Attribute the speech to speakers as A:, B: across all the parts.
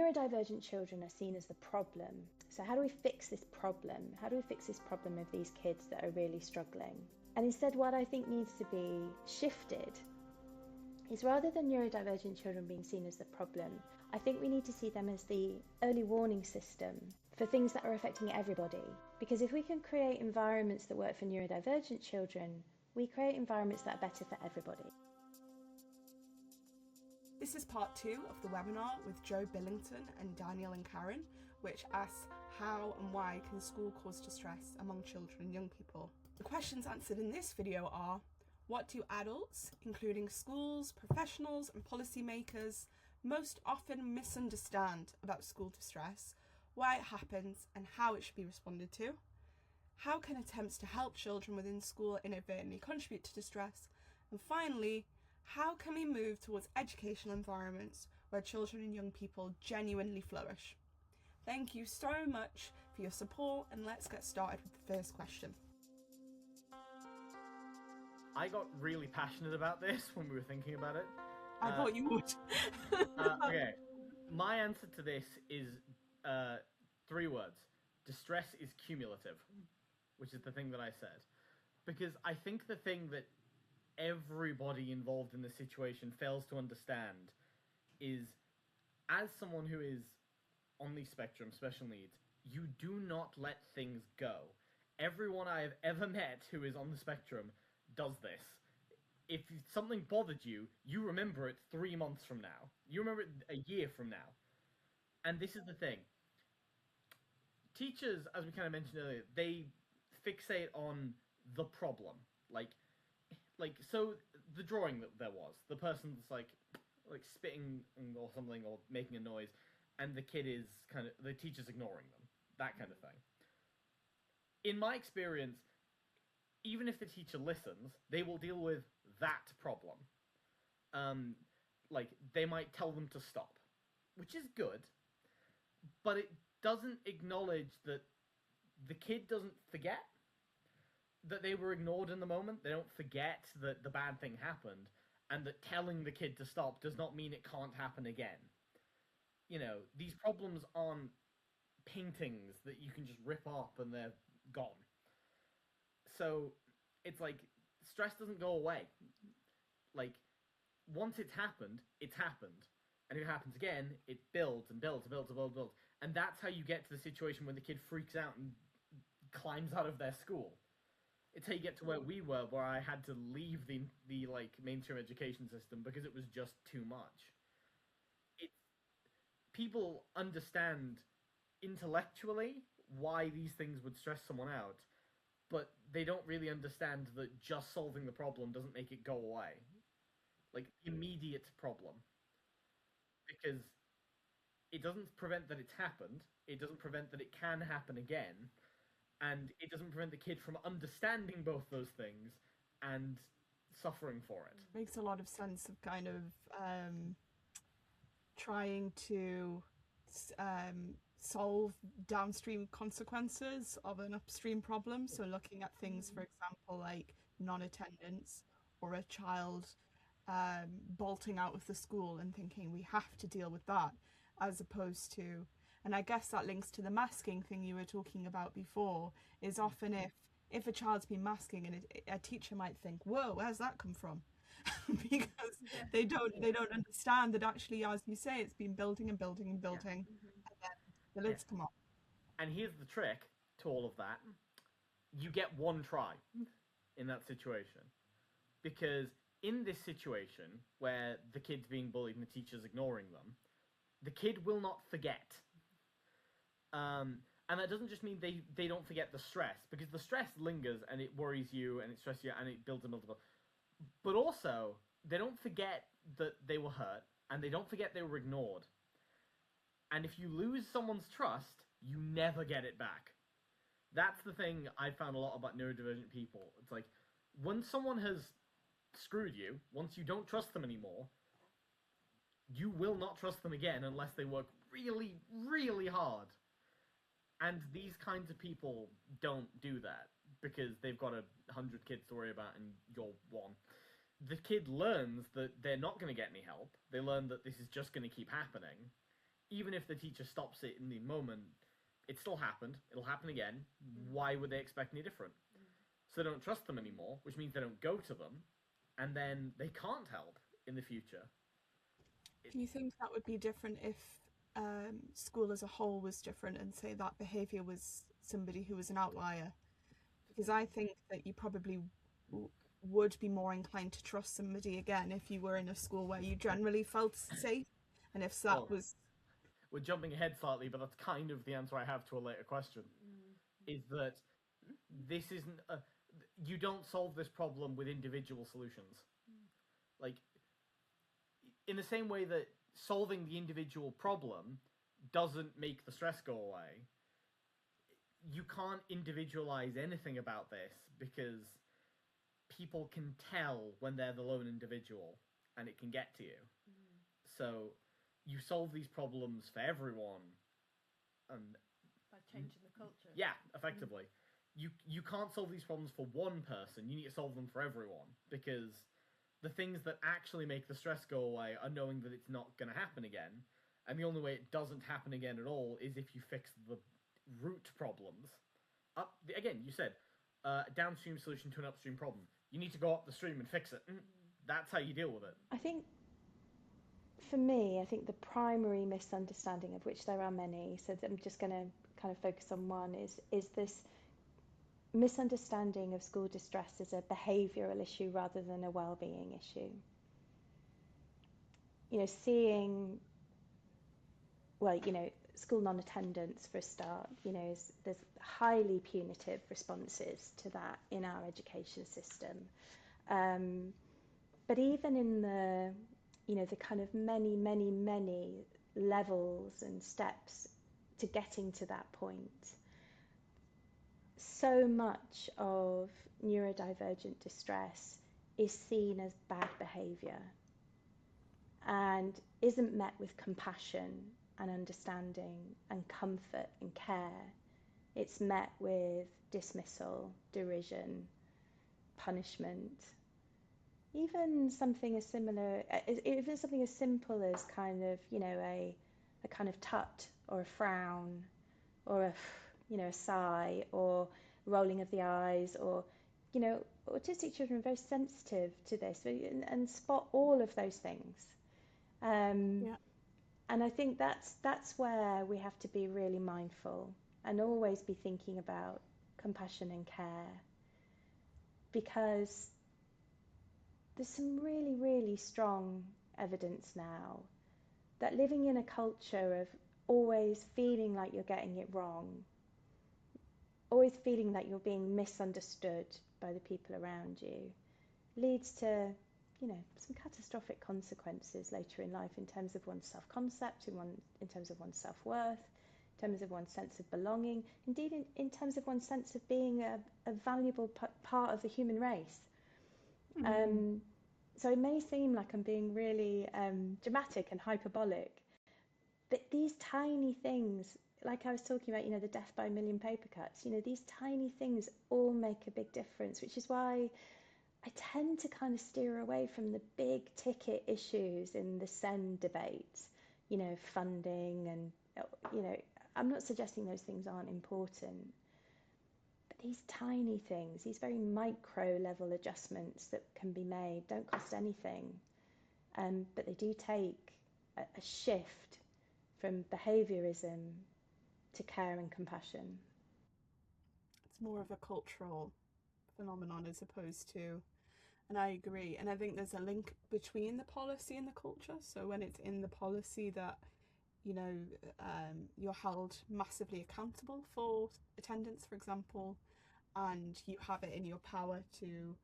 A: neurodivergent children are seen as the problem. So how do we fix this problem? How do we fix this problem of these kids that are really struggling? And instead, what I think needs to be shifted is, rather than neurodivergent children being seen as the problem, I think we need to see them as the early warning system for things that are affecting everybody. Because if we can create environments that work for neurodivergent children, we create environments that are better for everybody.
B: This is part 2 of the webinar with Joe Billington and Daniel and Karen, which asks how and why can school cause distress among children and young people. The questions answered in this video are: what do adults, including schools, professionals and policymakers, most often misunderstand about school distress, why it happens and how it should be responded to? How can attempts to help children within school inadvertently contribute to distress? And finally, how can we move towards educational environments where children and young people genuinely flourish? Thank you so much for your support, and let's get started with the first question.
C: I got really passionate about this when we were thinking about it.
B: I thought you would.
C: Okay, my answer to this is 3 words. Distress is cumulative, which is the thing that I said. Because I think the thing that everybody involved in the situation fails to understand is, as someone who is on the spectrum, special needs, you do not let things go. Everyone I have ever met who is on the spectrum does this. If something bothered you, you remember it 3 months from now. You remember it a year from now. And this is the thing. Teachers, as we kind of mentioned earlier, they fixate on the problem. Like so the drawing that there was, the person's like spitting or something or making a noise, and the kid is the teacher's ignoring them. That kind of thing. In my experience, even if the teacher listens, they will deal with that problem. They might tell them to stop, which is good, but it doesn't acknowledge that the kid doesn't forget that they were ignored in the moment. They don't forget that the bad thing happened, and that telling the kid to stop does not mean it can't happen again. You know, these problems aren't paintings that you can just rip up and they're gone. So it's like, stress doesn't go away. Like, once it's happened, it's happened. And if it happens again, it builds and builds and builds and builds and builds. And that's how you get to the situation when the kid freaks out and climbs out of their school. It's how you get to where we were, where I had to leave the mainstream education system because it was just too much. People understand intellectually why these things would stress someone out, but they don't really understand that just solving the problem doesn't make it go away. Like, immediate problem. Because it doesn't prevent that it's happened, it doesn't prevent that it can happen again, and it doesn't prevent the kid from understanding both those things and suffering for it.
B: Makes a lot of sense of kind of trying to solve downstream consequences of an upstream problem. So looking at things, for example, like non-attendance or a child bolting out of the school and thinking we have to deal with that, as opposed to, and I guess that links to the masking thing you were talking about before, is often if a child's been masking and a teacher might think, whoa, where's that come from? Because they don't understand that actually, as you say, it's been building and building and building, and then the lids come off.
C: And here's the trick to all of that. You get one try in that situation. Because in this situation, where the kid's being bullied and the teacher's ignoring them, the kid will not forget. And that doesn't just mean they don't forget the stress, because the stress lingers and it worries you and it stresses you and it builds and builds and builds. But also, they don't forget that they were hurt, and they don't forget they were ignored. And if you lose someone's trust, you never get it back. That's the thing I found a lot about neurodivergent people. It's like, when someone has screwed you, once you don't trust them anymore, you will not trust them again unless they work really, really hard. And these kinds of people don't do that because they've got 100 kids to worry about and you're one. The kid learns that they're not going to get any help. They learn that this is just going to keep happening. even if the teacher stops it in the moment, it still happened. It'll happen again. Why would they expect any different? So they don't trust them anymore, which means they don't go to them, and then they can't help in the future.
B: Do you think that would be different if school as a whole was different, and say that behaviour was somebody who was an outlier? Because I think that you probably would be more inclined to trust somebody again if you were in a school where you generally felt safe, and if that was...
C: We're jumping ahead slightly, but that's kind of the answer I have to a later question, is that this isn't you don't solve this problem with individual solutions. Like, in the same way that solving the individual problem doesn't make the stress go away, you can't individualize anything about this, because people can tell when they're the lone individual, and it can get to you. So you solve these problems for everyone, and
D: by changing the culture.
C: Yeah, effectively. You can't solve these problems for one person. You need to solve them for everyone, because the things that actually make the stress go away are knowing that it's not going to happen again, and the only way it doesn't happen again at all is if you fix the root problems. Again, you said a downstream solution to an upstream problem. You need to go up the stream and fix it. That's how you deal with it.
A: I think, for me, I think the primary misunderstanding, of which there are many, so I'm just going to kind of focus on one, is this misunderstanding of school distress as a behavioural issue rather than a well-being issue. Seeing, school non-attendance for a start, there's highly punitive responses to that in our education system. But even in the kind of many, many, many levels and steps to getting to that point, so much of neurodivergent distress is seen as bad behaviour and isn't met with compassion and understanding and comfort and care. It's met with dismissal, derision, punishment. Even something as simple as kind of, a kind of tut or a frown or a sigh or rolling of the eyes, or, autistic children are very sensitive to this and spot all of those things. And I think that's where we have to be really mindful and always be thinking about compassion and care, because there's some really, really strong evidence now that living in a culture of always feeling like you're getting it wrong, always feeling that you're being misunderstood by the people around you, leads to, some catastrophic consequences later in life in terms of one's self-concept, in terms of one's self-worth, in terms of one's sense of belonging, indeed in terms of one's sense of being a valuable part of the human race. So it may seem like I'm being really dramatic and hyperbolic, but these tiny things, like I was talking about, the death by a million paper cuts, these tiny things all make a big difference, which is why I tend to kind of steer away from the big ticket issues in the SEN debate, funding and, I'm not suggesting those things aren't important, but these tiny things, these very micro level adjustments that can be made don't cost anything, but they do take a shift from behaviourism to care and compassion.
B: It's more of a cultural phenomenon as opposed to, and I agree, and I think there's a link between the policy and the culture. So when it's in the policy that you're held massively accountable for attendance, for example, and you have it in your power to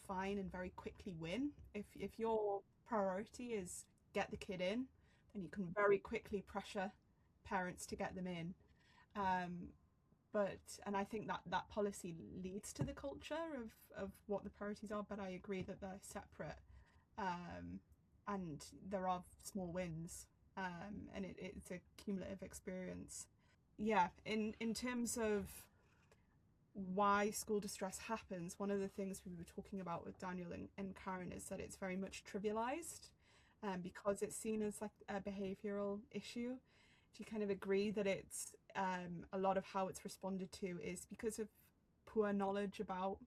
B: fine and very quickly win. If your priority is get the kid in, then you can very quickly pressure parents to get them in. And I think that policy leads to the culture of what the priorities are, but I agree that they're separate, and there are small wins, and it's a cumulative experience. Yeah, in terms of why school distress happens, one of the things we were talking about with Daniel and Karen is that it's very much trivialized, because it's seen as like a behavioural issue. Do you kind of agree that it's a lot of how it's responded to is because of poor knowledge about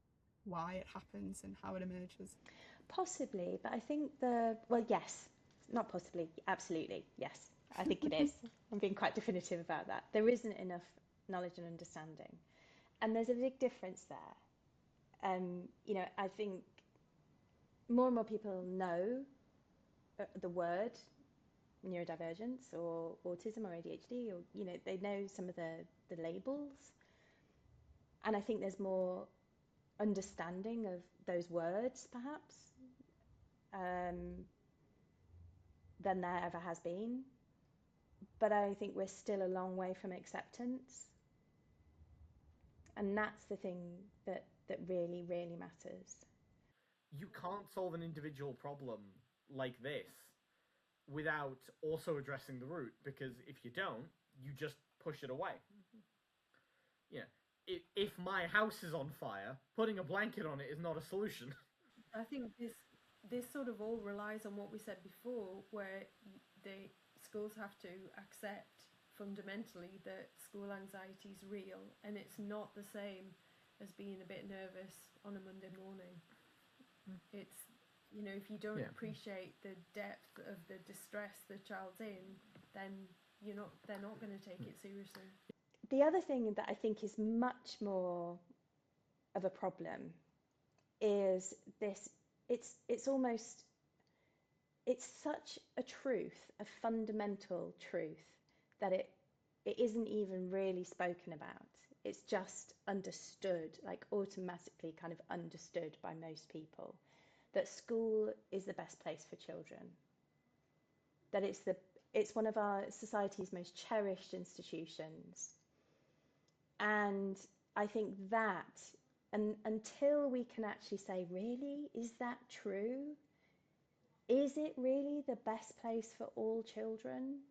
B: why it happens and how it emerges?
A: Possibly, but I think well, yes, not possibly, absolutely, yes, I think it is. I'm being quite definitive about that. There isn't enough knowledge and understanding, and there's a big difference there. I think more and more people know the word neurodivergence or autism or ADHD, or they know some of the labels, and I think there's more understanding of those words perhaps than there ever has been, but I think we're still a long way from acceptance, and that's the thing that really, really matters.
C: You can't solve an individual problem like this without also addressing the root, because if you don't, you just push it away. If my house is on fire, putting a blanket on it is not a solution.
D: I think this sort of all relies on what we said before, where the schools have to accept fundamentally that school anxiety is real, and it's not the same as being a bit nervous on a Monday morning. It's, if you don't appreciate the depth of the distress the child's in, then they're not going to take it seriously.
A: The other thing that I think is much more of a problem is this. It's such a truth, a fundamental truth, that it isn't even really spoken about. It's just understood, like automatically kind of understood by most people, that school is the best place for children, that it's one of our society's most cherished institutions. And I think that, and until we can actually say, really, is that true? Is it really the best place for all children?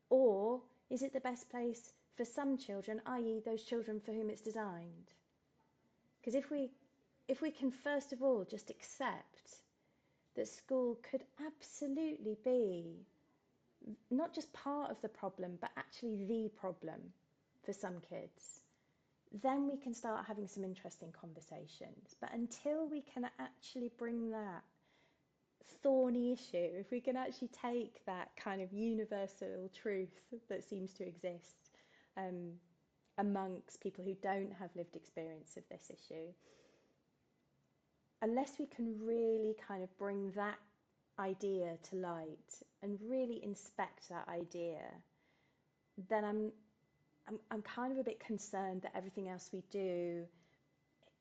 A: Or is it the best place for some children, i.e. those children for whom it's designed? Because if we can first of all just accept that school could absolutely be not just part of the problem, but actually the problem for some kids, then we can start having some interesting conversations. But until we can actually bring that thorny issue, if we can actually take that kind of universal truth that seems to exist amongst people who don't have lived experience of this issue, unless we can really kind of bring that idea to light and really inspect that idea, then I'm kind of a bit concerned that everything else we do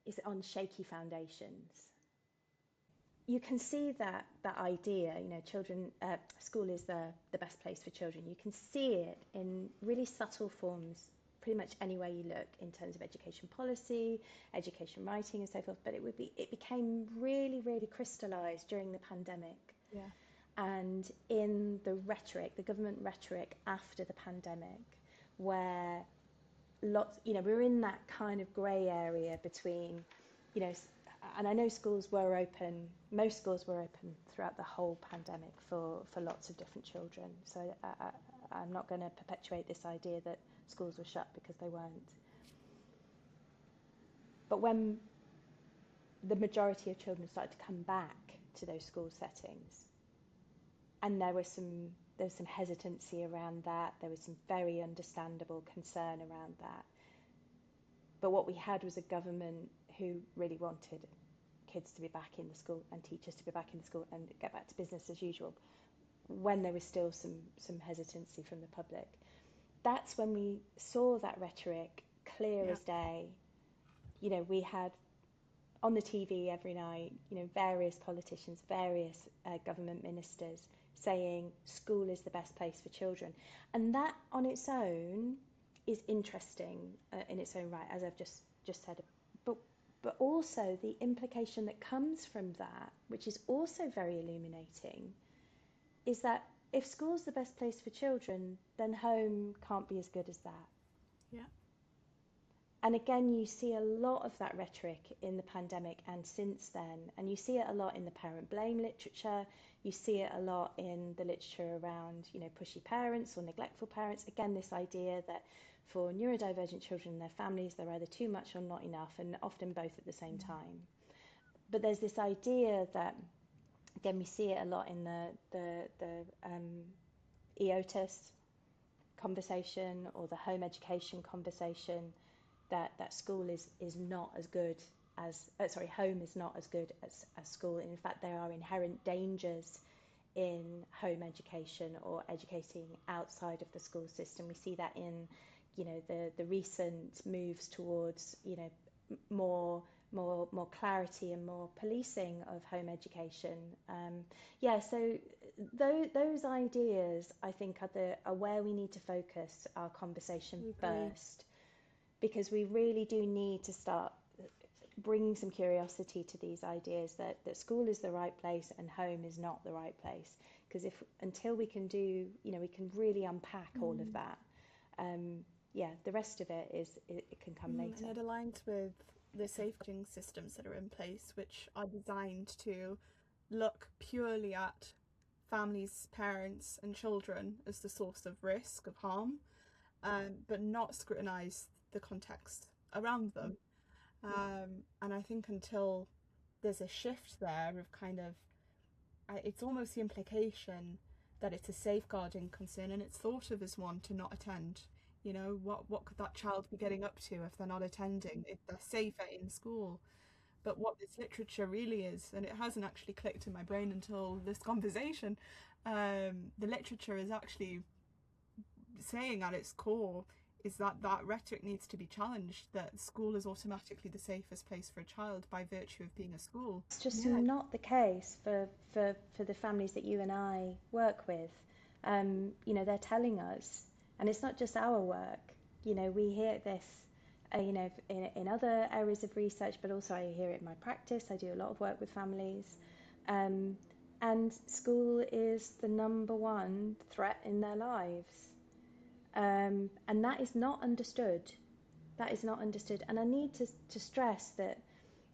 A: is on shaky foundations. You can see that idea, school is the best place for children. You can see it in really subtle forms pretty much anywhere you look in terms of education policy, education writing and so forth, but it became really, really crystallized during the pandemic.
B: Yeah.
A: And in the government rhetoric after the pandemic, where we were in that kind of grey area between, and I know schools were open, most schools were open throughout the whole pandemic for lots of different children. So I'm not going to perpetuate this idea that schools were shut because they weren't. But when the majority of children started to come back to those school settings, and there was some hesitancy around that, there was some very understandable concern around that. But what we had was a government who really wanted kids to be back in the school and teachers to be back in the school and get back to business as usual, when there was still some hesitancy from the public. That's when we saw that rhetoric clear as day. We had on the TV every night, various politicians, various government ministers saying school is the best place for children. And that on its own is interesting in its own right, as I've just said. But also the implication that comes from that, which is also very illuminating, is that if school's the best place for children, then home can't be as good as that.
B: Yeah.
A: And again, you see a lot of that rhetoric in the pandemic and since then, and you see it a lot in the parent blame literature, You see it a lot in the literature around, pushy parents or neglectful parents. Again, this idea that for neurodivergent children and their families, they're either too much or not enough, and often both at the same time. But there's this idea that, again, we see it a lot in the EOTIS conversation or the home education conversation, that school is not as good as, home is not as good as school. And in fact, there are inherent dangers in home education or educating outside of the school system. We see that in, the recent moves towards, more clarity and more policing of home education. So those ideas, I think, are where we need to focus our conversation first, because we really do need to start bringing some curiosity to these ideas that school is the right place and home is not the right place. Because until we can do, we can really unpack all of that, the rest of it can come later.
B: And it aligns with the safeguarding systems that are in place, which are designed to look purely at families, parents and children as the source of risk, of harm, but not scrutinise the context around them. And I think until there's a shift there of kind of, it's almost the implication that it's a safeguarding concern and it's thought of as one to not attend. What could that child be getting up to if they're not attending, if they're safer in school? But what this literature really is, and it hasn't actually clicked in my brain until this conversation, the literature is actually saying at its core is that rhetoric needs to be challenged, that school is automatically the safest place for a child by virtue of being a school.
A: It's just not the case for the families that you and I work with. They're telling us, and it's not just our work, we hear this, in other areas of research, but also I hear it in my practice. I do a lot of work with families, and school is the number one threat in their lives. And that is not understood. That is not understood. And I need to stress that,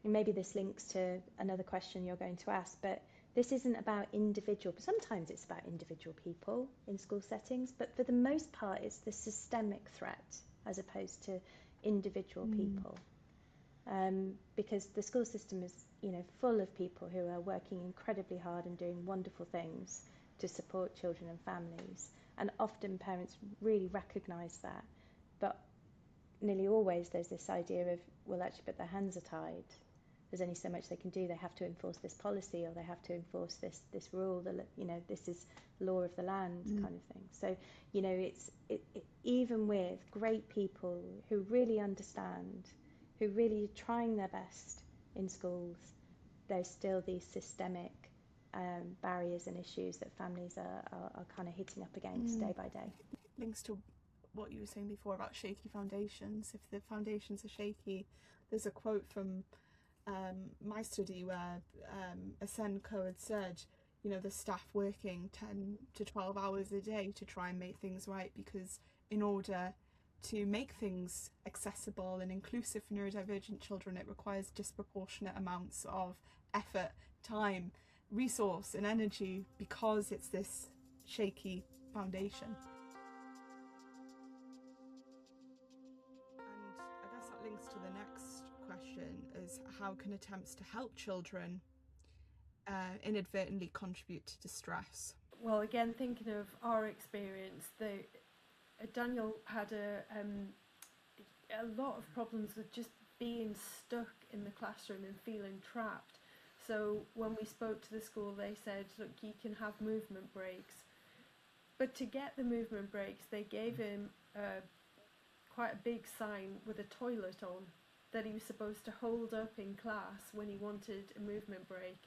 A: and maybe this links to another question you're going to ask, but this isn't about individual, but sometimes it's about individual people in school settings, but for the most part, it's the systemic threat as opposed to individual people. Because the school system is, full of people who are working incredibly hard and doing wonderful things to support children and families. And often parents really recognise that. But nearly always there's this idea of, well, actually, but their hands are tied. There's only so much they can do. They have to enforce this policy, or they have to enforce this rule. This is law of the land kind of thing. So, it's even with great people who really understand, who really are trying their best in schools, there's still these systemic barriers and issues that families are kind of hitting up against day by day.
B: Links to what you were saying before about shaky foundations. If the foundations are shaky, there's a quote from my study where a SENCO had said, the staff working 10 to 12 hours a day to try and make things right, because in order to make things accessible and inclusive for neurodivergent children, it requires disproportionate amounts of effort, time, resource and energy, because it's this shaky foundation. And I guess that links to the next question, is how can attempts to help children inadvertently contribute to distress?
D: Well, again, thinking of our experience, Daniel had a lot of problems with just being stuck in the classroom and feeling trapped. So when we spoke to the school, they said, look, you can have movement breaks. But to get the movement breaks, they gave him quite a big sign with a toilet on that he was supposed to hold up in class when he wanted a movement break.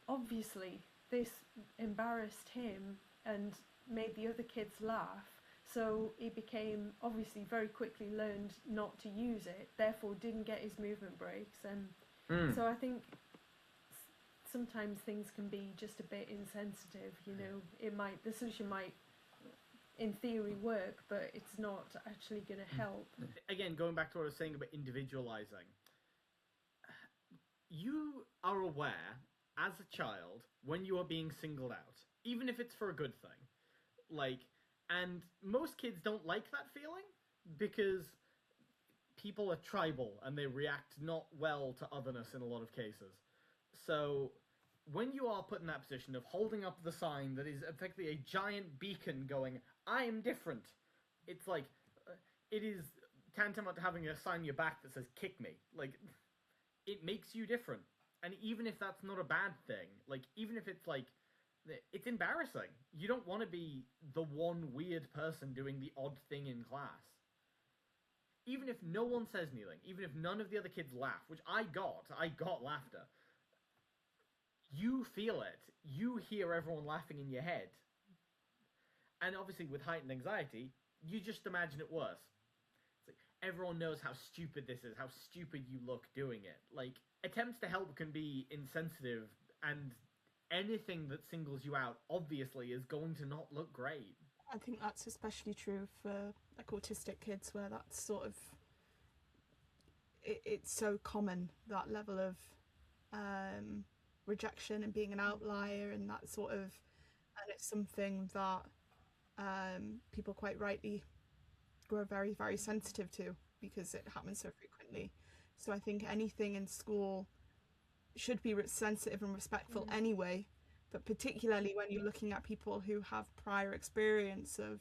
D: Obviously, this embarrassed him and made the other kids laugh. So he became, obviously, very quickly learned not to use it, therefore didn't get his movement breaks. And so I think sometimes things can be just a bit insensitive, the solution might in theory work, but it's not actually going to help.
C: Again, going back to what I was saying about individualizing, you are aware, as a child when you are being singled out, even if it's for a good thing. Like, and most kids don't like that feeling because people are tribal and they react not well to otherness in a lot of cases. So when you are put in that position of holding up the sign that is effectively a giant beacon going, I am different, it's like, it is tantamount to having a sign on your back that says, kick me. Like, it makes you different. And even if that's not a bad thing, like, even if it's like, it's embarrassing. You don't want to be the one weird person doing the odd thing in class. Even if no one says anything, even if none of the other kids laugh, which I got laughter. You feel it. You hear everyone laughing in your head. And obviously with heightened anxiety, you just imagine it worse. It's like, everyone knows how stupid this is, how stupid you look doing it. Like, attempts to help can be insensitive, and anything that singles you out, obviously, is going to not look great.
B: I think that's especially true for like autistic kids, where that's sort of it's so common, that level of rejection and being an outlier, and that sort of, and it's something that people quite rightly grow very, very sensitive to because it happens so frequently. So I think anything in school should be sensitive and respectful anyway, but particularly when you're looking at people who have prior experience of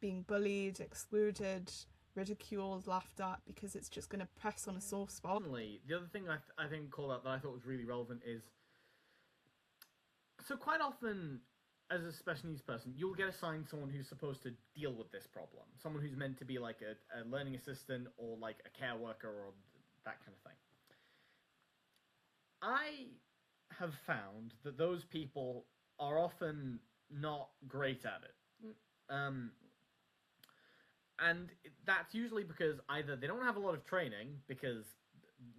B: being bullied, excluded, ridiculed, laughed at, because it's just going to press on a sore spot.
C: The other thing I think called out that I thought was really relevant is, so quite often as a special needs person, you'll get assigned someone who's supposed to deal with this problem, someone who's meant to be like a learning assistant or like a care worker or that kind of thing. I have found that those people are often not great at it. And that's usually because either they don't have a lot of training, because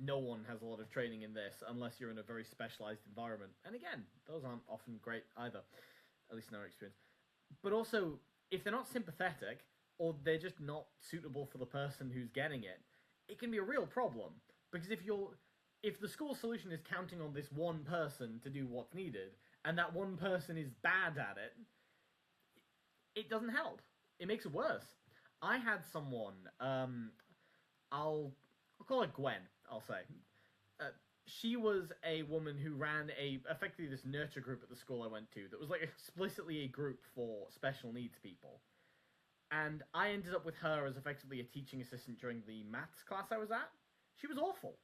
C: no one has a lot of training in this unless you're in a very specialized environment. And again, those aren't often great either, at least in our experience. But also, if they're not sympathetic, or they're just not suitable for the person who's getting it, it can be a real problem. Because if the school solution is counting on this one person to do what's needed, and that one person is bad at it, it doesn't help. It makes it worse. I had someone, I'll call her Gwen, I'll say. She was a woman who ran effectively this nurture group at the school I went to that was like explicitly a group for special needs people. And I ended up with her as effectively a teaching assistant during the maths class I was at. She was awful.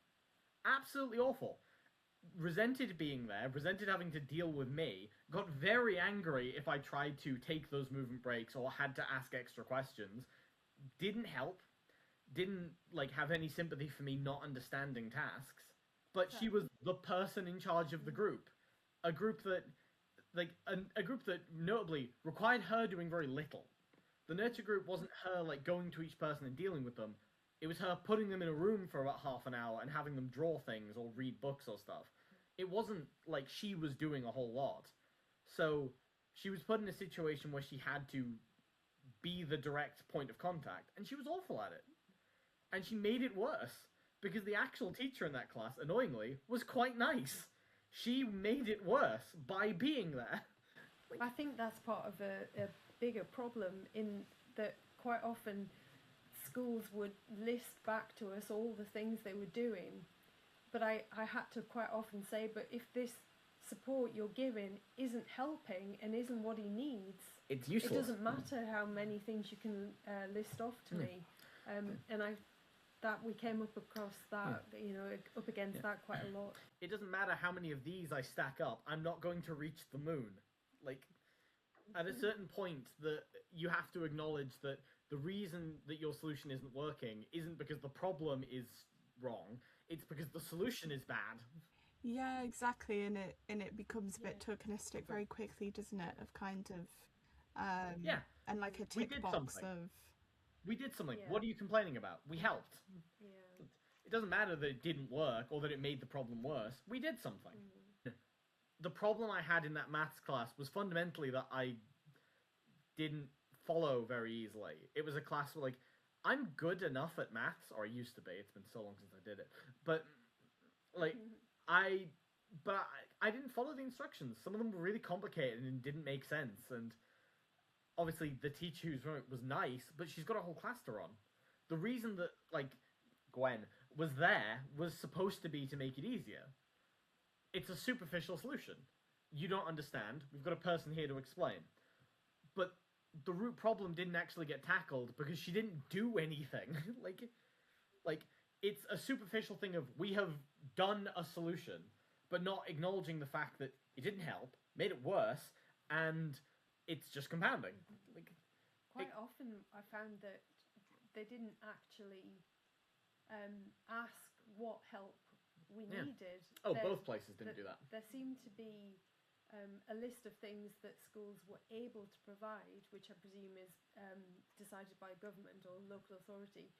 C: Absolutely awful. Resented being there, resented having to deal with me, got very angry if I tried to take those movement breaks or had to ask extra questions. Didn't help. Didn't like have any sympathy for me not understanding tasks. But she was the person in charge of the group. A group that a group that notably required her doing very little. The nurture group wasn't her like going to each person and dealing with them. It was her putting them in a room for about half an hour and having them draw things or read books or stuff. It wasn't like she was doing a whole lot. So she was put in a situation where she had to be the direct point of contact, and she was awful at it. And she made it worse, because the actual teacher in that class, annoyingly, was quite nice. She made it worse by being there.
D: I think that's part of a bigger problem, in that quite often schools would list back to us all the things they were doing, but I had to quite often say, but if this support you're giving isn't helping and isn't what he needs,
C: it's useless.
D: It doesn't matter how many things you can list off to me. And we came up across that, up against that quite a lot.
C: It doesn't matter how many of these I stack up, I'm not going to reach the moon. Like, at a certain point, you have to acknowledge that the reason that your solution isn't working isn't because the problem is wrong, it's because the solution is bad.
B: Yeah, exactly, and it becomes a bit tokenistic very quickly, doesn't it? Of kind of and like a tick box of
C: we did something.
D: Yeah.
C: What are you complaining about? We helped.
D: Yeah.
C: It doesn't matter that it didn't work or that it made the problem worse. We did something. The problem I had in that maths class was fundamentally that I didn't follow very easily. It was a class where, like, I'm good enough at maths, or I used to be. It's been so long since I did it. But, like, I I didn't follow the instructions. Some of them were really complicated and didn't make sense. And obviously, the teacher who's run it was nice, but she's got a whole class to run. The reason that, like, Gwen was there was supposed to be to make it easier. It's a superficial solution. You don't understand. We've got a person here to explain. But the root problem didn't actually get tackled because she didn't do anything. like it's a superficial thing of we have done a solution, but not acknowledging the fact that it didn't help, made it worse, and it's just compounding.
D: Quite often I found that they didn't actually ask what help we needed.
C: Both places didn't do that.
D: There seemed to be a list of things that schools were able to provide, which I presume is decided by government or local authority,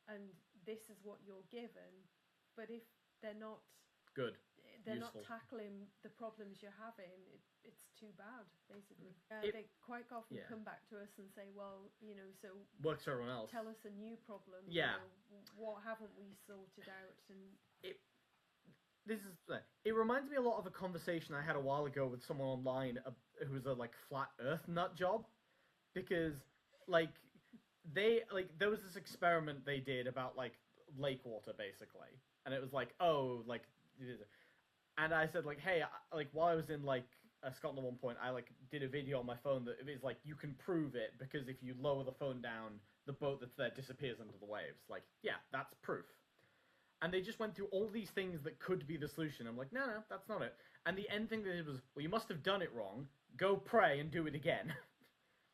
D: and this is what you're given. But if they're not
C: good,
D: they're
C: useful.
D: not tackling the problems you're having, it's too bad, basically. They quite often come back to us and say, well, so
C: works for everyone else.
D: Tell us a new problem.
C: Yeah.
D: What haven't we sorted out? And
C: it reminds me a lot of a conversation I had a while ago with someone online who was a flat Earth nut job, because there was this experiment they did about lake water basically, and it was and I said hey, while I was in Scotland at one point, I did a video on my phone that it is you can prove it because if you lower the phone down, the boat that's there disappears under the waves. Yeah, that's proof. And they just went through all these things that could be the solution. I'm no, that's not it. And the end thing they did was, well, you must have done it wrong. Go pray and do it again,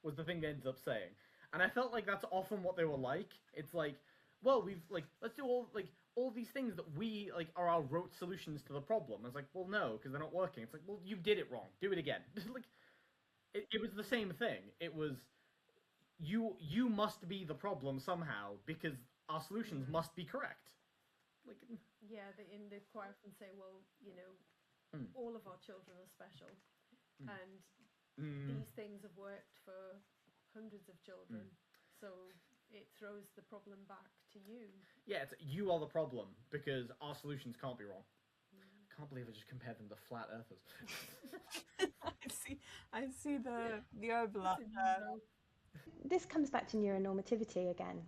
C: was the thing they ended up saying. And I felt that's often what they were like. It's well, we've let's do all these things that we are our rote solutions to the problem. I was well, no, because they're not working. It's well, you did it wrong. Do it again. It was the same thing. It was you must be the problem somehow because our solutions must be correct.
D: They quite often say, well, all of our children are special, and these things have worked for hundreds of children, so it throws the problem back to you.
C: Yeah, you are the problem because our solutions can't be wrong. Can't believe I just compared them to flat earthers.
B: I see the overlap there.
A: This comes back to neuronormativity again,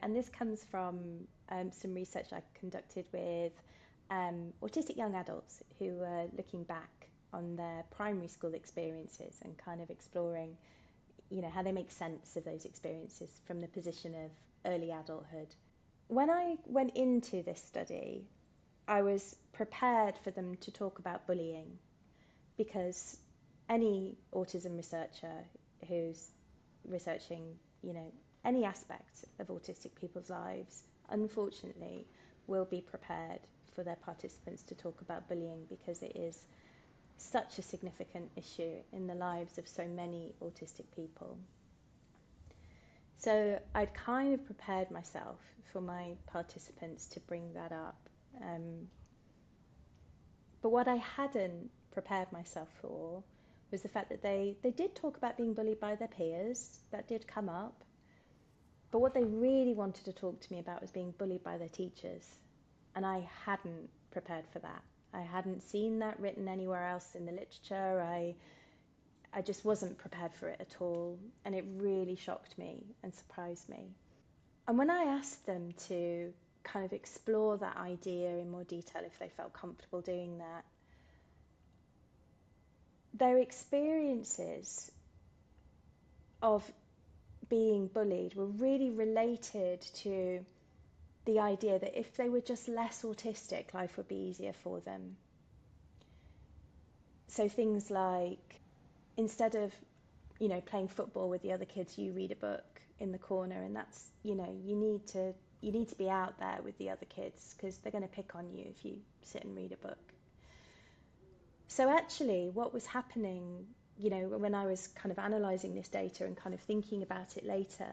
A: and this comes from some research I conducted with autistic young adults who were looking back on their primary school experiences and kind of exploring, how they make sense of those experiences from the position of early adulthood. When I went into this study, I was prepared for them to talk about bullying, because any autism researcher who's researching, any aspect of autistic people's lives, unfortunately, will be prepared for their participants to talk about bullying, because it is such a significant issue in the lives of so many autistic people. So I'd kind of prepared myself for my participants to bring that up. But what I hadn't prepared myself for was the fact that they did talk about being bullied by their peers. That did come up. But what they really wanted to talk to me about was being bullied by their teachers. And I hadn't prepared for that. I hadn't seen that written anywhere else in the literature. I just wasn't prepared for it at all. And it really shocked me and surprised me. And when I asked them to kind of explore that idea in more detail, if they felt comfortable doing that, their experiences of being bullied were really related to the idea that if they were just less autistic, life would be easier for them. So things like, instead of, playing football with the other kids, you read a book in the corner, and that's, you need to be out there with the other kids because they're going to pick on you if you sit and read a book. So actually what was happening, when I was kind of analysing this data and kind of thinking about it later,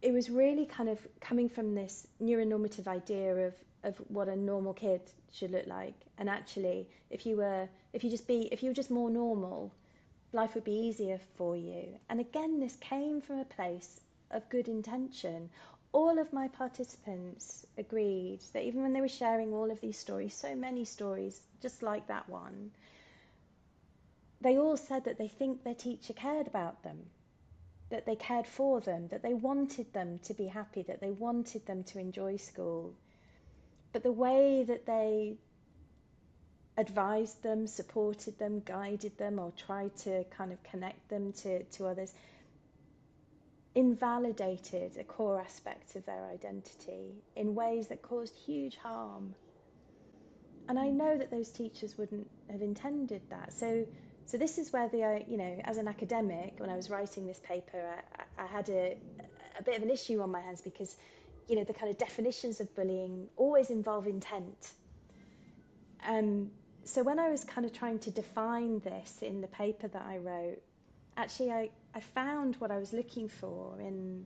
A: it was really kind of coming from this neuronormative idea of what a normal kid should look like. And actually, if you were just more normal, life would be easier for you. And again, this came from a place of good intention. all of my participants agreed that even when they were sharing all of these stories, so many stories just like that one, they all said that they think their teacher cared about them, that they cared for them, that they wanted them to be happy, that they wanted them to enjoy school. But the way that they advised them, supported them, guided them, or tried to kind of connect them to others invalidated a core aspect of their identity in ways that caused huge harm. And I know that those teachers wouldn't have intended that. So this is where as an academic, when I was writing this paper, I had a bit of an issue on my hands because, the kind of definitions of bullying always involve intent. So when I was kind of trying to define this in the paper that I wrote, actually I found what I was looking for in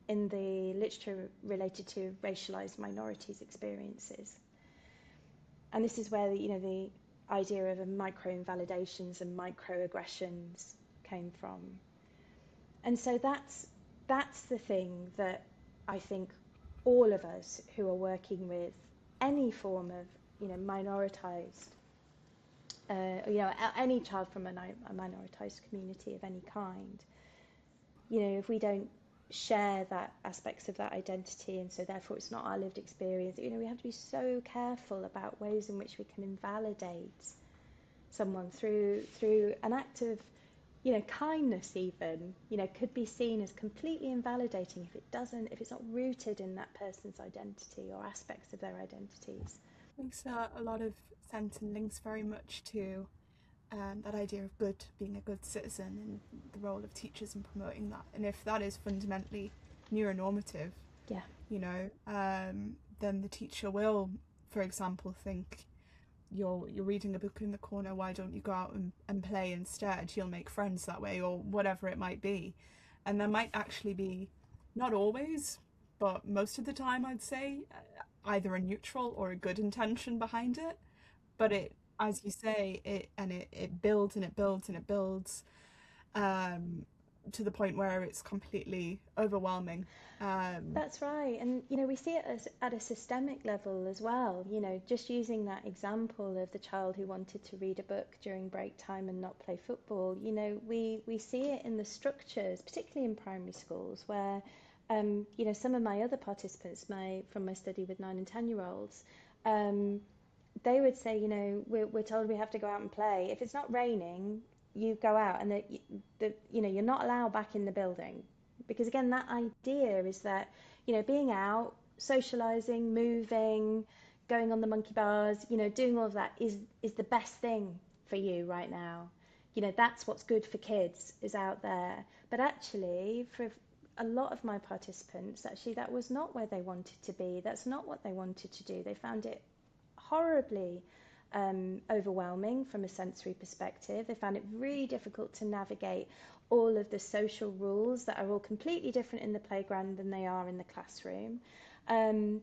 A: the literature related to racialized minorities' experiences. And this is where the idea of micro-invalidations and microaggressions came from. And so that's the thing that I think all of us who are working with any form of minoritized, any child from a minoritized community of any kind, if we don't share that aspects of that identity, and so therefore it's not our lived experience, we have to be so careful about ways in which we can invalidate someone through an act of kindness even, could be seen as completely invalidating if it's not rooted in that person's identity or aspects of their identities.
B: Makes a lot of sense and links very much to that idea of being a good citizen and the role of teachers in promoting that. And if that is fundamentally neuronormative, then the teacher will, for example, think you're reading a book in the corner, why don't you go out and play instead? You'll make friends that way, or whatever it might be. And there might actually be, not always, but most of the time I'd say, either a neutral or a good intention behind it. But it, as you say, it builds and it builds and it builds to the point where it's completely overwhelming.
A: That's right. And we see it at a systemic level as well. Just using that example of the child who wanted to read a book during break time and not play football, we see it in the structures, particularly in primary schools, where some of my other participants from my study with 9 and 10-year-olds, they would say, we're told we have to go out and play. If it's not raining, you go out, and you're not allowed back in the building. Because again, that idea is that, being out, socializing, moving, going on the monkey bars, doing all of that is the best thing for you right now. That's what's good for kids, is out there. But actually, for a lot of my participants, actually, that was not where they wanted to be. That's not what they wanted to do. They found it horribly overwhelming from a sensory perspective. They found it really difficult to navigate all of the social rules that are all completely different in the playground than they are in the classroom. And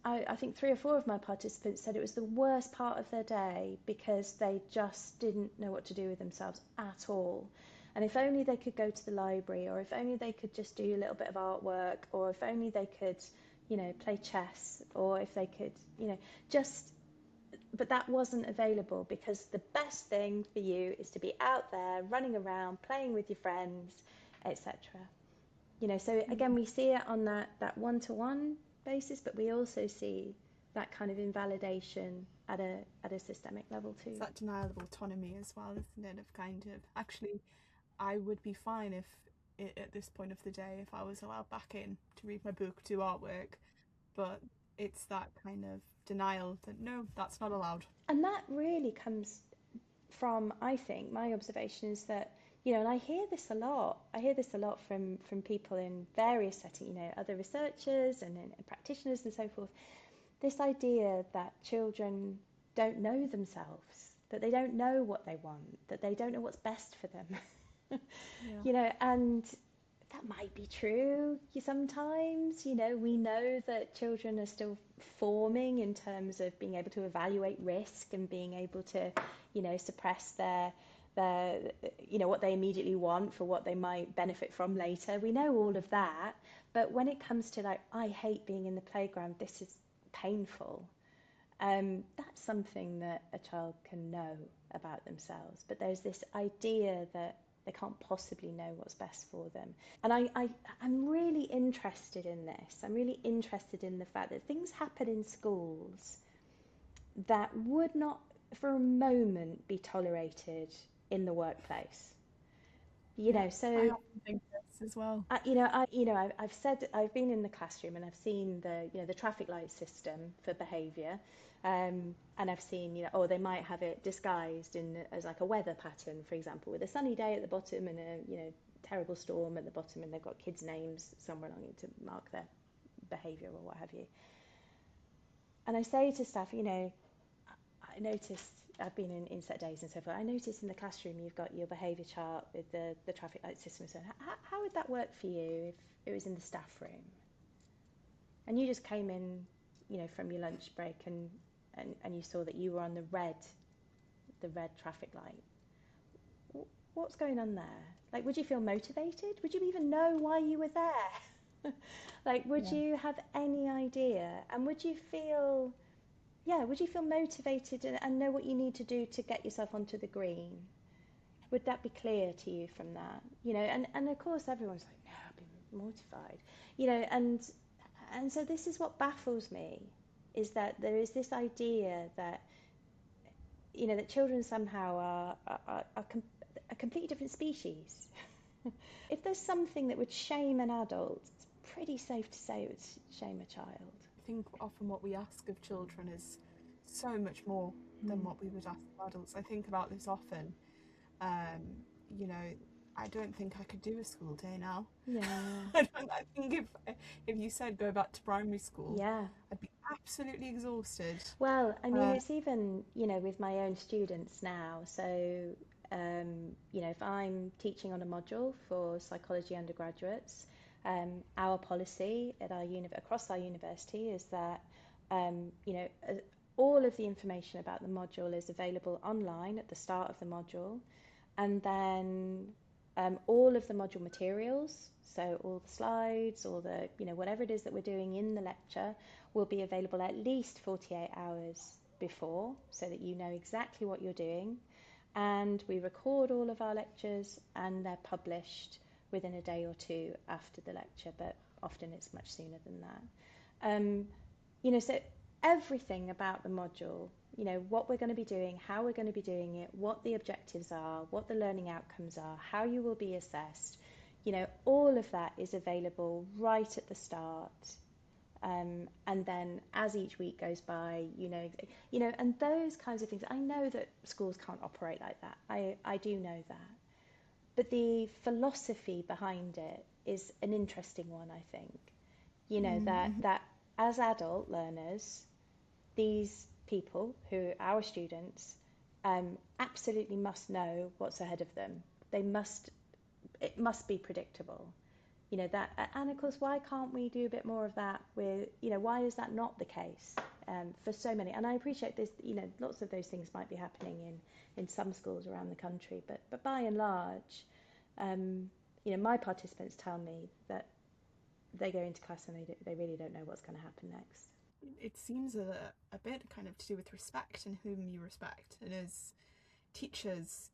A: I think 3 or 4 of my participants said it was the worst part of their day because they just didn't know what to do with themselves at all. And if only they could go to the library, or if only they could just do a little bit of artwork, or if only they could, play chess, or if they could, but that wasn't available, because the best thing for you is to be out there, running around, playing with your friends, etc. So again, we see it on that one-to-one basis, but we also see that kind of invalidation at a systemic level too.
B: It's that denial of autonomy as well, isn't it? Of kind of, actually, I would be fine if at this point of the day, if I was allowed back in to read my book, do artwork, but it's that kind of denial that no, that's not allowed.
A: And that really comes from, I think, my observation is that, and I hear this a lot. I hear this a lot from people in various settings, other researchers and practitioners and so forth. This idea that children don't know themselves, that they don't know what they want, that they don't know what's best for them. And that might be true sometimes. We know that children are still forming in terms of being able to evaluate risk and being able to, suppress their what they immediately want for what they might benefit from later. We know all of that. But when it comes to like, I hate being in the playground, this is painful. That's something that a child can know about themselves. But there's this idea that they can't possibly know what's best for them. And I'm really interested in this. I'm really interested in the fact that things happen in schools that would not for a moment be tolerated in the workplace. So
B: I often think this as well.
A: I've said I've been in the classroom and I've seen the traffic light system for behaviour, and I've seen they might have it disguised as like a weather pattern, for example, with a sunny day at the bottom and a terrible storm at the bottom, and they've got kids' names somewhere along it to mark their behaviour or what have you. And I say to staff, I noticed, I've been in set days and so forth, I noticed in the classroom you've got your behaviour chart with the traffic light system. So how would that work for you if it was in the staff room? And you just came in, from your lunch break and you saw that you were on the red traffic light. What's going on there? Like, would you feel motivated? Would you even know why you were there? Like, would you have any idea? And would you feel motivated and know what you need to do to get yourself onto the green? Would that be clear to you from that? And of course everyone's like, no, I'd be mortified. And so this is what baffles me, is that there is this idea that, that children somehow are a completely different species. If there's something that would shame an adult, it's pretty safe to say it would shame a child.
B: I think often what we ask of children is so much more than what we would ask of adults. I think about this often. I don't think I could do a school day now.
A: Yeah.
B: I think if you said go back to primary school,
A: yeah,
B: I'd be absolutely exhausted.
A: Well, I mean, it's even, with my own students now. So, if I'm teaching on a module for psychology undergraduates, our policy at across our university is that, all of the information about the module is available online at the start of the module, and then all of the module materials, so all the slides, all the, whatever it is that we're doing in the lecture, will be available at least 48 hours before, so that you know exactly what you're doing. And we record all of our lectures and they're published within a day or two after the lecture, but often it's much sooner than that. So everything about the module, what we're going to be doing, how we're going to be doing it, what the objectives are, what the learning outcomes are, how you will be assessed, all of that is available right at the start. And then as each week goes by, and those kinds of things. I know that schools can't operate like that. I do know that. But the philosophy behind it is an interesting one, I think. That as adult learners, these people who are our students absolutely must know what's ahead of them. It must be predictable. And of course, why can't we do a bit more of that with, why is that not the case for so many? And I appreciate this, lots of those things might be happening in some schools around the country, but by and large, my participants tell me that they go into class and they really don't know what's going to happen next.
B: It seems a bit kind of to do with respect and whom you respect. And as teachers,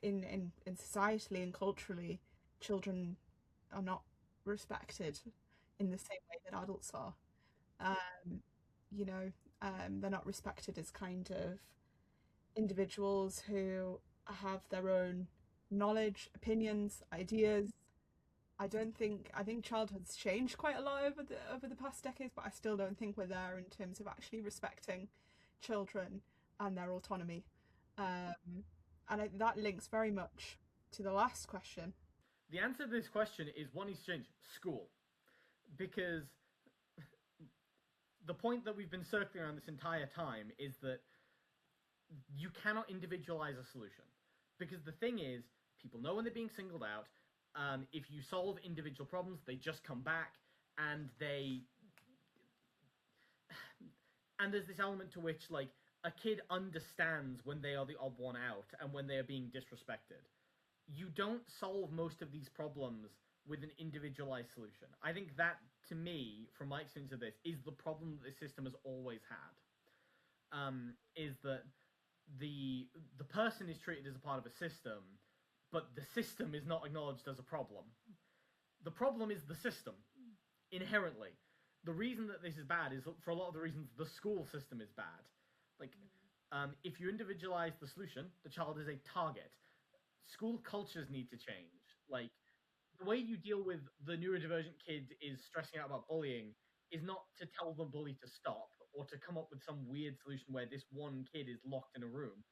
B: in societally and culturally, children are not respected in the same way that adults are. They're not respected as kind of individuals who have their own knowledge, opinions, ideas. I think childhood's changed quite a lot over the past decades, but I still don't think we're there in terms of actually respecting children and their autonomy. That links very much to the last question.
C: The answer to this question is one exchange: school. Because the point that we've been circling around this entire time is that you cannot individualize a solution. Because the thing is, people know when they're being singled out. If you solve individual problems, they just come back, and there's this element to which, like, a kid understands when they are the odd one out and when they are being disrespected. You don't solve most of these problems with an individualized solution. I think that, to me, from my experience of this, is the problem that the system has always had. Is that the person is treated as a part of a system, but the system is not acknowledged as a problem. The problem is the system, inherently. The reason that this is bad is, for a lot of the reasons, the school system is bad. Like, if you individualize the solution, the child is a target. School cultures need to change. Like, the way you deal with the neurodivergent kid is stressing out about bullying is not to tell the bully to stop or to come up with some weird solution where this one kid is locked in a room.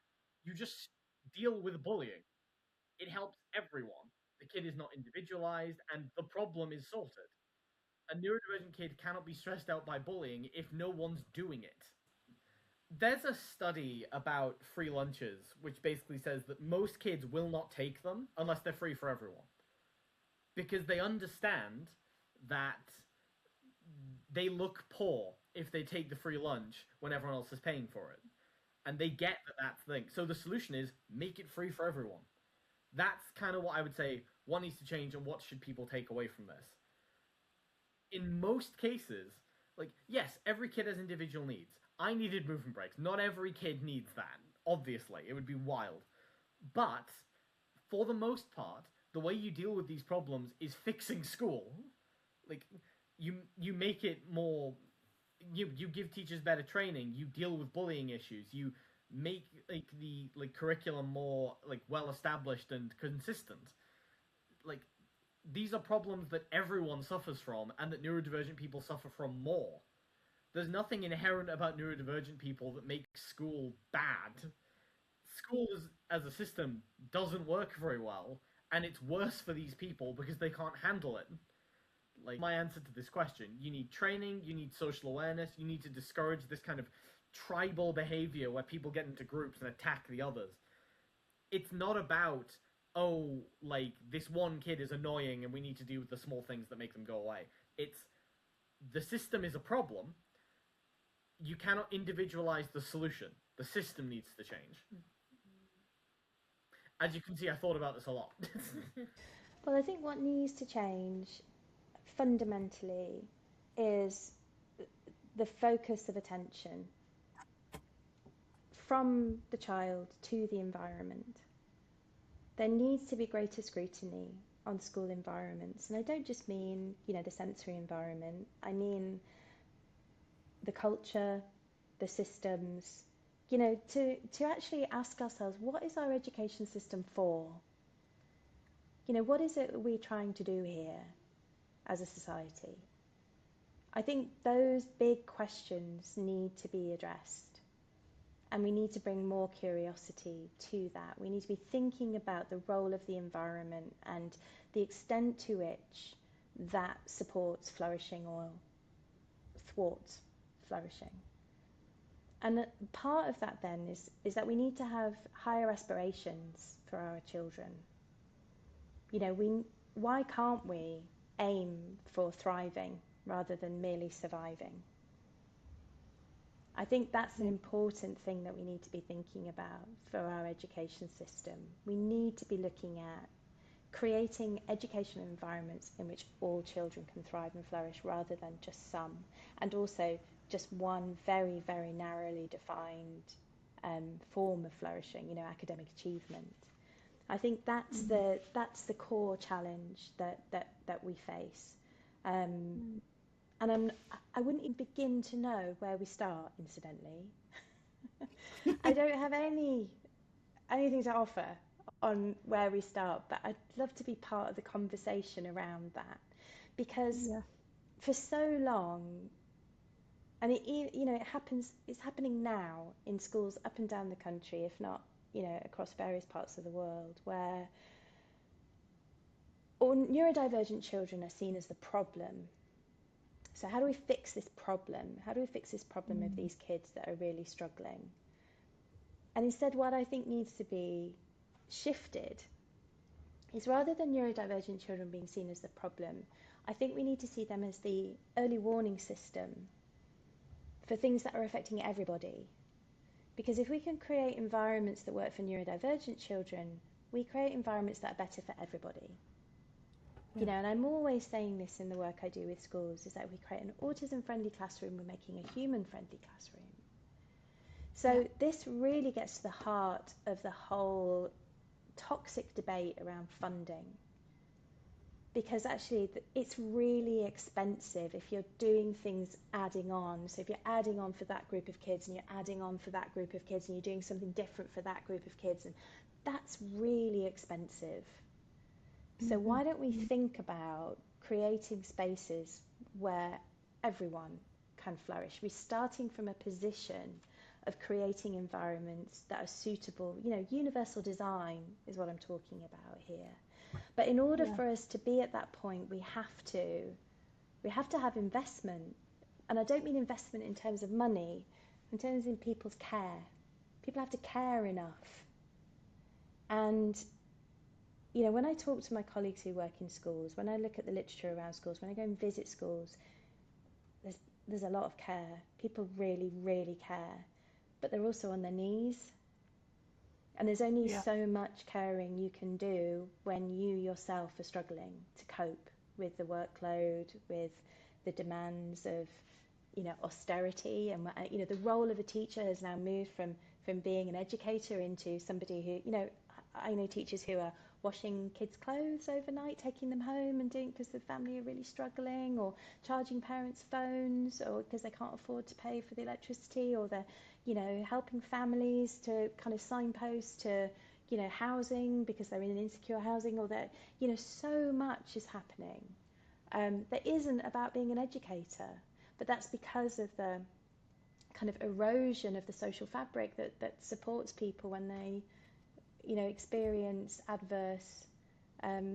C: You just deal with bullying. It helps everyone. The kid is not individualized, and the problem is sorted. A neurodivergent kid cannot be stressed out by bullying if no one's doing it. There's a study about free lunches which basically says that most kids will not take them unless they're free for everyone. Because they understand that they look poor if they take the free lunch when everyone else is paying for it. And they get that that's the thing. So the solution is make it free for everyone. That's kind of what I would say what needs to change and what should people take away from this. In most cases, like, yes, every kid has individual needs. I needed movement breaks. Not every kid needs that. Obviously, it would be wild. But for the most part, the way you deal with these problems is fixing school. Like, you make it more... You give teachers better training. You deal with bullying issues. You make the curriculum more well established and consistent. Like, these are problems that everyone suffers from, and that neurodivergent people suffer from more. There's nothing inherent about neurodivergent people that makes school bad. School as a system doesn't work very well, and it's worse for these people because they can't handle it. Like, my answer to this question, you need training, you need social awareness, you need to discourage this kind of tribal behavior where people get into groups and attack the others. It's not about, oh, this one kid is annoying and we need to deal with the small things that make them go away. It's, the system is a problem. You cannot individualize the solution. The system needs to change. As you can see, I thought about this a lot.
A: Well, I think what needs to change fundamentally is the focus of attention from the child to the environment. There needs to be greater scrutiny on school environments. And I don't just mean, the sensory environment. I mean the culture, the systems, to actually ask ourselves, what is our education system for? What is it we're trying to do here as a society? I think those big questions need to be addressed, and we need to bring more curiosity to that. We need to be thinking about the role of the environment and the extent to which that supports flourishing or thwarts flourishing. And part of that then is that we need to have higher aspirations for our children. Why can't we aim for thriving rather than merely surviving? I think that's an important thing that we need to be thinking about for our education system. We need to be looking at creating educational environments in which all children can thrive and flourish rather than just some, and also just one very, very narrowly defined form of flourishing, academic achievement. I think that's the core challenge that we face. And I wouldn't even begin to know where we start, incidentally. I don't have anything to offer on where we start, but I'd love to be part of the conversation around that, because for so long, and it's happening now in schools up and down the country, if not, across various parts of the world, where all neurodivergent children are seen as the problem. So how do we fix this problem? How do we fix this problem of these kids that are really struggling? And instead, what I think needs to be shifted is, rather than neurodivergent children being seen as the problem, I think we need to see them as the early warning system for things that are affecting everybody. Because if we can create environments that work for neurodivergent children, we create environments that are better for everybody. You know, and I'm always saying this in the work I do with schools, is that we create an autism-friendly classroom, we're making a human-friendly classroom. So this really gets to the heart of the whole toxic debate around funding. Because actually it's really expensive if you're doing things adding on. So if you're adding on for that group of kids and you're adding on for that group of kids and you're doing something different for that group of kids, and that's really expensive. So why don't we think about creating spaces where everyone can flourish? We're starting from a position of creating environments that are suitable. You know, universal design is what I'm talking about here. But in order for us to be at that point, we have to have investment. And I don't mean investment in terms of money, in terms of people's care. People have to care enough. And you know, when I talk to my colleagues who work in schools, when I look at the literature around schools, when I go and visit schools, there's a lot of care. People really, really care. But they're also on their knees. And there's only so much caring you can do when you yourself are struggling to cope with the workload, with the demands of, you know, austerity. And, you know, the role of a teacher has now moved from being an educator into somebody who, you know, I know teachers who are washing kids' clothes overnight, taking them home and doing because the family are really struggling, or charging parents' phones, or because they can't afford to pay for the electricity, or they're, you know, helping families to kind of signpost to, you know, housing because they're in an insecure housing, or that, you know, so much is happening that isn't about being an educator, but that's because of the kind of erosion of the social fabric that supports people when they, you know, experience adverse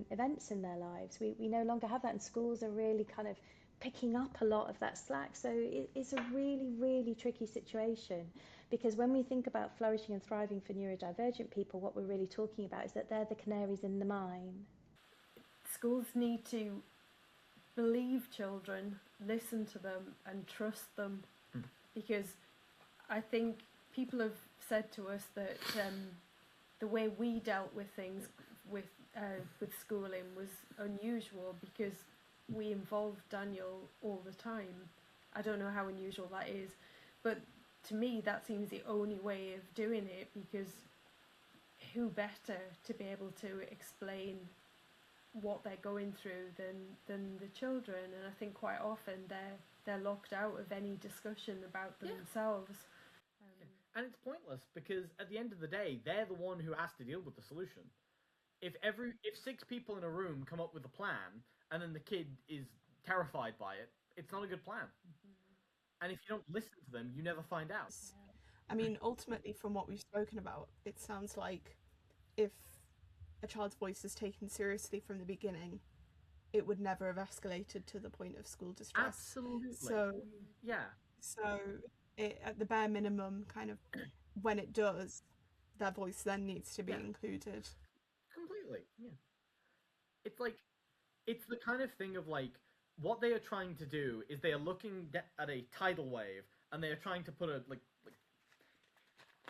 A: events in their lives. We no longer have that, and schools are really kind of picking up a lot of that slack. So it's a really, really tricky situation, because when we think about flourishing and thriving for neurodivergent people, what we're really talking about is that they're the canaries in the mine.
D: Schools need to believe children, listen to them and trust them, because I think people have said to us that the way we dealt with things with schooling was unusual, because we involved Daniel all the time. I don't know how unusual that is, but to me that seems the only way of doing it, because who better to be able to explain what they're going through than the children? And I think quite often they're locked out of any discussion about themselves.
C: And it's pointless, because at the end of the day, they're the one who has to deal with the solution. If 6 people in a room come up with a plan, and then the kid is terrified by it, it's not a good plan. And if you don't listen to them, you never find out.
B: I mean, ultimately, from what we've spoken about, it sounds like if a child's voice is taken seriously from the beginning, it would never have escalated to the point of school distress.
C: Absolutely.
B: So it, at the bare minimum, kind of, when it does, their voice then needs to be included.
C: Completely, It's like, it's the kind of thing of, like, what they are trying to do is they are looking at a tidal wave, and they are trying to put it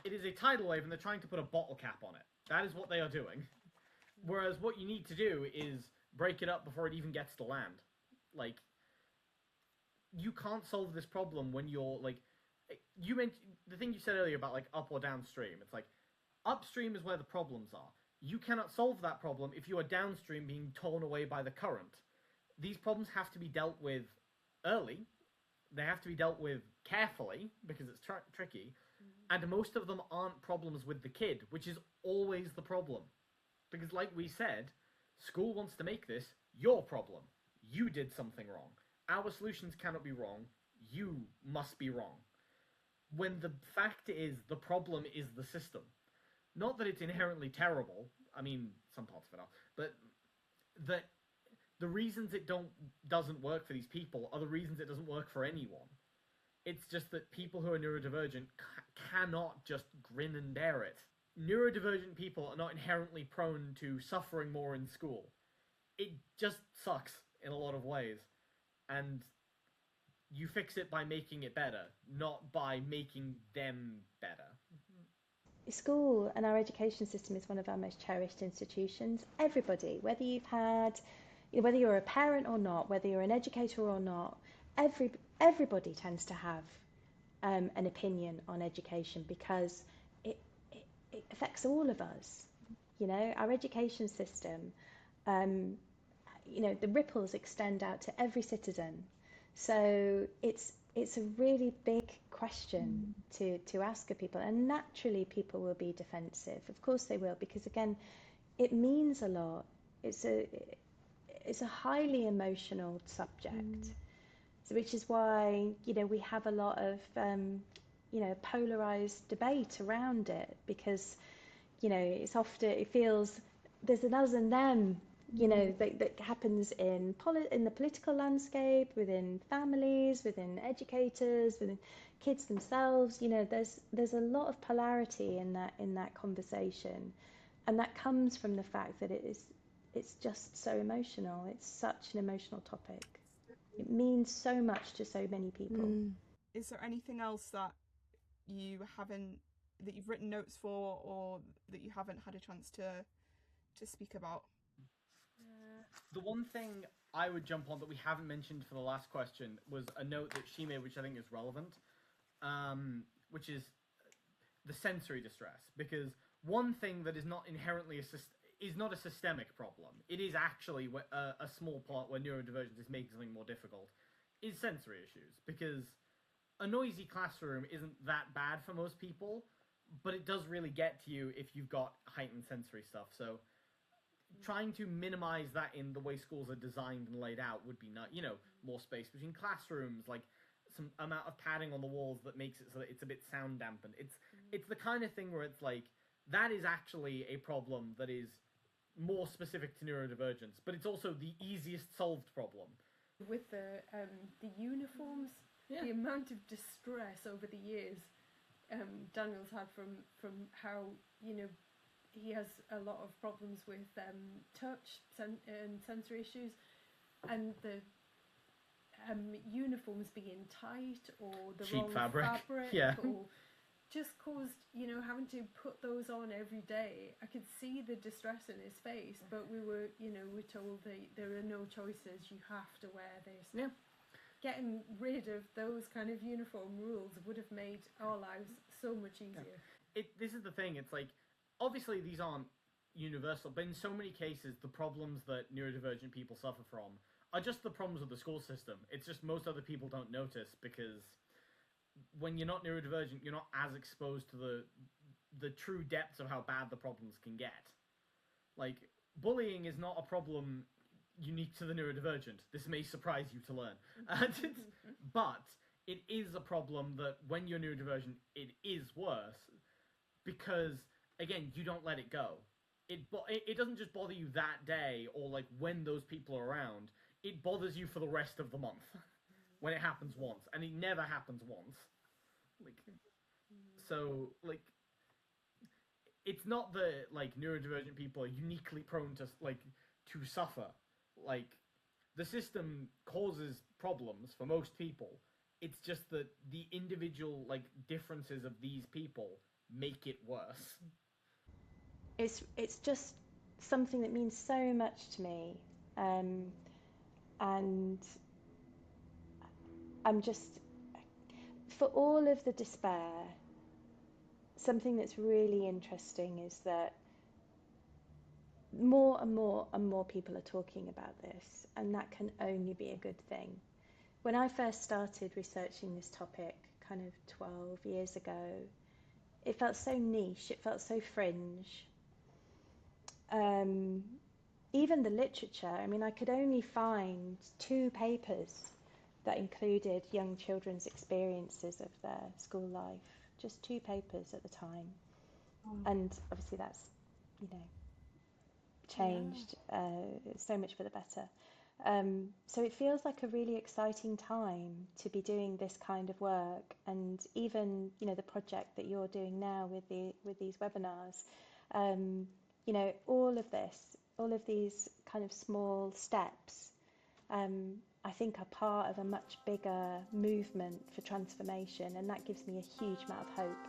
C: is a tidal wave, and they're trying to put a bottle cap on it. That is what they are doing. Whereas what you need to do is break it up before it even gets to land. Like, you can't solve this problem when you're, like, you mentioned the thing you said earlier about, like, up or downstream. It's like, upstream is where the problems are. You cannot solve that problem if you are downstream being torn away by the current. These problems have to be dealt with early. They have to be dealt with carefully, because it's tricky. And most of them aren't problems with the kid, which is always the problem. Because, like we said, school wants to make this your problem. You did something wrong. Our solutions cannot be wrong. You must be wrong. When the fact is, the problem is the system. Not that it's inherently terrible. I mean, some parts of it are. But the reasons it doesn't work for these people are the reasons it doesn't work for anyone. It's just that people who are neurodivergent cannot just grin and bear it. Neurodivergent people are not inherently prone to suffering more in school. It just sucks in a lot of ways. And you fix it by making it better, not by making them better.
A: school and our education system is one of our most cherished institutions. Everybody, whether you've had, whether you're a parent or not, whether you're an educator or not, everybody tends to have an opinion on education because it, it affects all of us. Our education system, the ripples extend out to every citizen. So it's a really big question to ask of people, and naturally people will be defensive. Of course they will, because again, it means a lot. It's a highly emotional subject, so which is why we have a lot of polarized debate around it, because it's often, it feels there's an us and them that happens in the political landscape, within families, within educators, within kids themselves. There's a lot of polarity in that conversation, and that comes from the fact that it's just so emotional. It's such an emotional topic. It means so much to so many people.
B: Is there anything else that you've written notes for, or that you haven't had a chance to speak about?
C: The one thing I would jump on that we haven't mentioned for the last question was a note that she made, which I think is relevant, which is the sensory distress. Because one thing that is not inherently is not a systemic problem. It is actually a small part where neurodivergence is making something more difficult, is sensory issues. Because a noisy classroom isn't that bad for most people, but it does really get to you if you've got heightened sensory stuff. So trying to minimize that in the way schools are designed and laid out would be not, more space between classrooms, like some amount of padding on the walls that makes it so that it's a bit sound dampened. It's the kind of thing where it's like, that is actually a problem that is more specific to neurodivergence, but it's also the easiest solved problem.
D: With the uniforms, the amount of distress over the years Daniel's had from how, he has a lot of problems with touch and sensory issues, and the uniforms being tight or the
C: cheap
D: wrong
C: fabric,
D: or just caused, having to put those on every day. I could see the distress in his face, but we were, we're told that there are no choices, you have to wear this.
C: Yeah.
D: Getting rid of those kind of uniform rules would have made our lives so much easier.
C: This is the thing, it's like, obviously these aren't universal, but in so many cases the problems that neurodivergent people suffer from are just the problems of the school system. It's just most other people don't notice, because when you're not neurodivergent, you're not as exposed to the true depths of how bad the problems can get. Like, bullying is not a problem unique to the neurodivergent. This may surprise you to learn. But it is a problem that when you're neurodivergent, it is worse, because again, you don't let it go. It doesn't just bother you that day or like when those people are around. It bothers you for the rest of the month when it happens once, and it never happens once. It's not that like neurodivergent people are uniquely prone to suffer. Like, the system causes problems for most people. It's just that the individual differences of these people make it worse.
A: It's just something that means so much to me, and I'm just, for all of the despair, something that's really interesting is that more and more people are talking about this, and that can only be a good thing. When I first started researching this topic kind of 12 years ago, it felt so niche, it felt so fringe. Even the literature, I could only find 2 papers that included young children's experiences of their school life. Just 2 papers at the time. And obviously that's, changed so much for the better. So it feels like a really exciting time to be doing this kind of work, and even the project that you're doing now with these webinars. All of these kind of small steps, I think are part of a much bigger movement for transformation, and that gives me a huge amount of hope.